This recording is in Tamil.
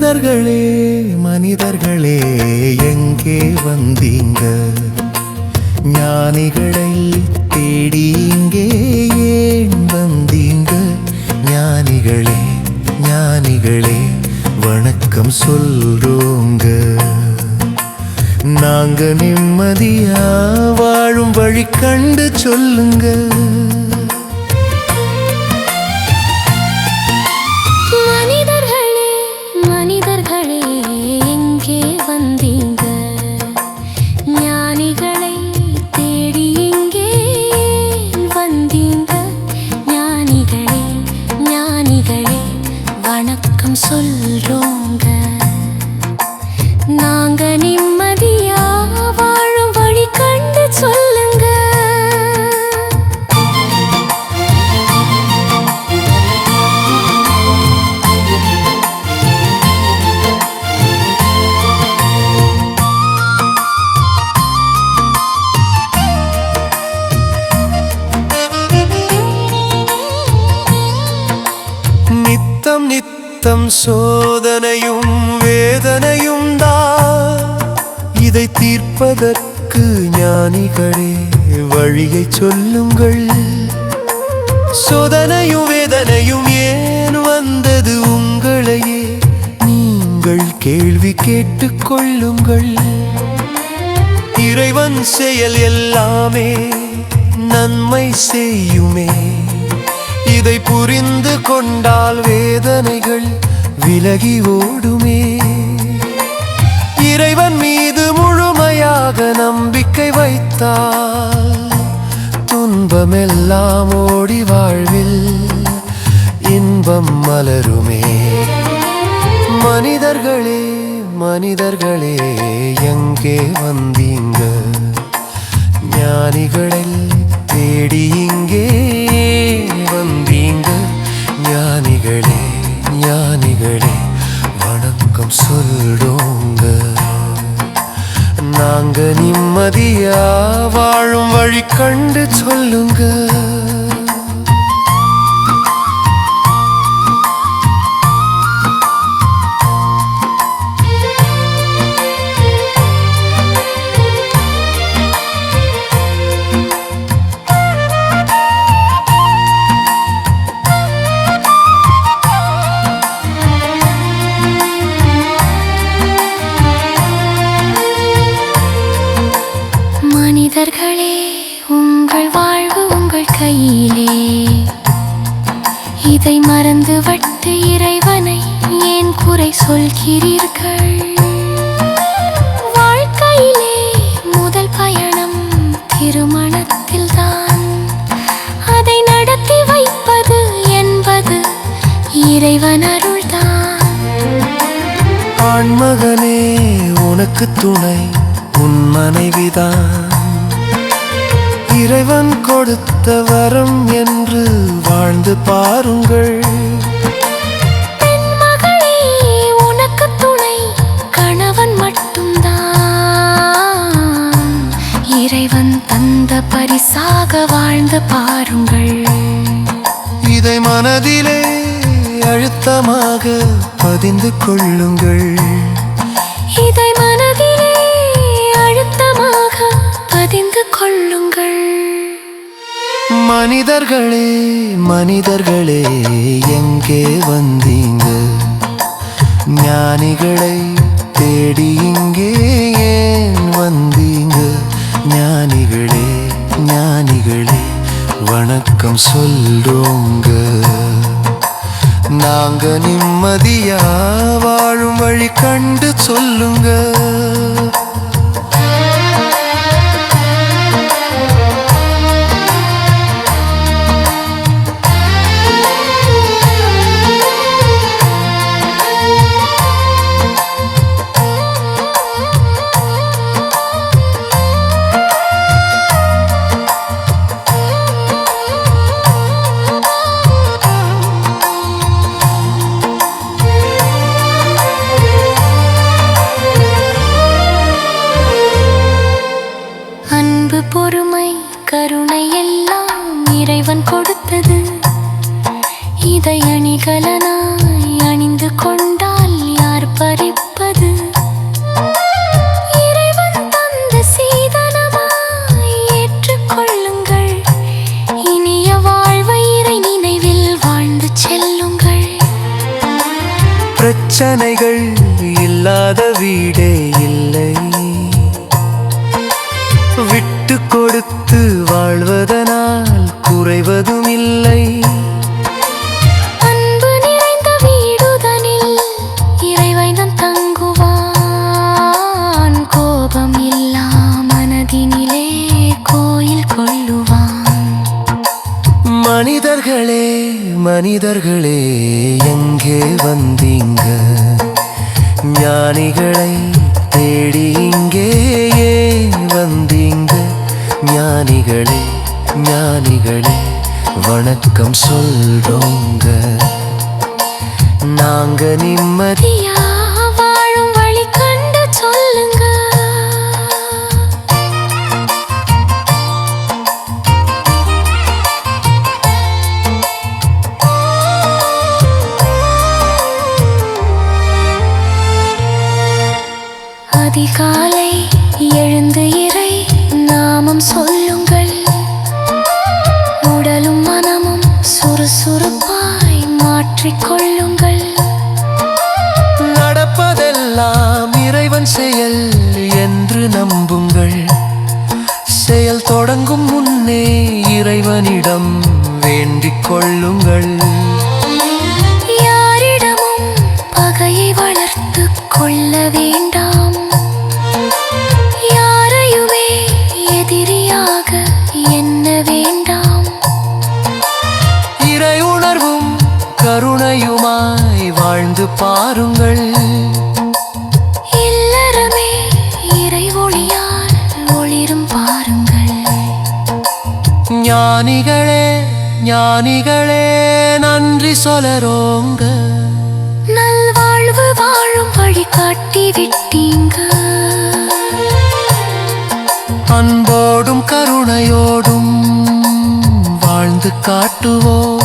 மனிதர்களே மனிதர்களே எங்கே வந்தீங்க? ஞானிகளை தேடி இங்கே ஏன் வந்தீங்க? ஞானிகளே ஞானிகளே வணக்கம் சொல்றோங்க. நாங்க நிம்மதியா வாழும் வழி கண்டு சொல்லுங்க. சொல்றோங்க. நாங்க நிம்மதியா வாழும் வழி கண்டு சொல்லுங்க. நித்தம் நித்தம் சோதனையும் வேதனையும் தான், இதை தீர்ப்பதற்கு ஞானிகளே வழியை சொல்லுங்கள். சோதனையும் வேதனையும் ஏன் வந்தது உங்களையே நீங்கள் கேள்வி கேட்டுக் கொள்ளுங்கள். இறைவன் செயல் எல்லாமே நன்மை செய்யுமே, இதை புரிந்து கொண்டால் வேதனைகள் விலகி ஓடுமே. இறைவன் மீது முழுமையாக நம்பிக்கை வைத்தால் துன்பமெல்லாம் ஓடி வாழ்வில் இன்பம் மலருமே. மனிதர்களே மனிதர்களே எங்கே வந்தீங்க? ஞானிகளை தேடி இங்கே வந்தீங்க. ஞானிகளே ஞானிகளே வணக்கம் சொல்றோங்க. நாங்க நிம்மதியா வாழும் வழி கண்டு சொல்லுங்க. மனிதர்களே உங்கள் வாழ்வு உங்கள் கையிலே, இதை மறந்துவிட்டு இறைவனை ஏன் குறை சொல்கிறீர்கள்? வாழ்க்கையிலே முதல் பயணம் திருமணத்தில்தான், அதை நடத்தி வைப்பது என்பது இறைவன் அருள்தான். ஆண்மகனே உனக்கு துணை உன் மனைவிதான், இறைவன் கொடுத்த வரம் என்று வாழ்ந்து பாருங்கள். பெண்மகளே உனக்கு துணை கணவன் மட்டும்தான், இறைவன் தந்த பரிசாக வாழ்ந்து பாருங்கள். இதை மனதிலே அழுத்தமாக பதிந்து கொள்ளுங்கள். இதை மனதிலே அழுத்தமாக பதிந்து கொள்ளுங்கள். மனிதர்களே மனிதர்களே எங்கே வந்தீங்க? ஞானிகளை தேடி இங்கே ஏன் வந்தீங்க? ஞானிகளே ஞானிகளே வணக்கம் சொல்றோங்க. நாங்க நிம்மதியா வாழும் வழி கண்டு சொல்லுங்க. பொறுமை கருணை எல்லாம் இறைவன் கொடுத்தது. இதை அணிகலனாய் அணிந்து கொண்டால் யார் பிரச்சனைகள் இல்லாத வீடே இல்லை. விட்டு கொடுத்து வாழ்வதனால் குறைவதும் இல்லை. அன்பு நிறைந்த வீடுதனில் இறைவன் தங்குவான். கோபம் இல்லா மனதினிலே கோயில் கொள்ளுவான். மனிதர்களே மனிதர்களே எங்கே வந்தீங்க? ஞானிகளை தேடி இங்கே ஏன் வந்தீங்க? ஞானிகளே ஞானிகளே வணக்கம் சொல்றோங்க. நாங்க நிம்மதி யா வாழும் வழி கண்டு சொல்லுங்க. அதிகாலை எழுந்து இறை நாமம் சொல்லுங்கள். உடலும் மனமும் சுறுசுறுப்பாய் மாற்றிக்கொள்ளுங்கள். நடப்பதெல்லாம் இறைவன் செயல் என்று நம்புங்கள். செயல் தொடங்கும் முன்னே இறைவனிடம் வேண்டிக் கொள்ளுங்கள். யாரிடமும் பகையை வளர்த்து கொள்ள வேண்டாம். யாரையுமே எதிரியாக எண்ண வேண்டாம். இறை உணர்வும் கருணையுமாய் வாழ்ந்து பாருங்கள். இல்லறமே இறை ஒளியால் ஒளிரும் பாருங்கள். ஞானிகளே ஞானிகளே நன்றி சொல்லறோங்க. நல்வாழ்வு வாழும் வழி காட்டி விட்டீங்க. அன்போடும் கருணையோடும் வாழ்ந்து காட்டுவோம்.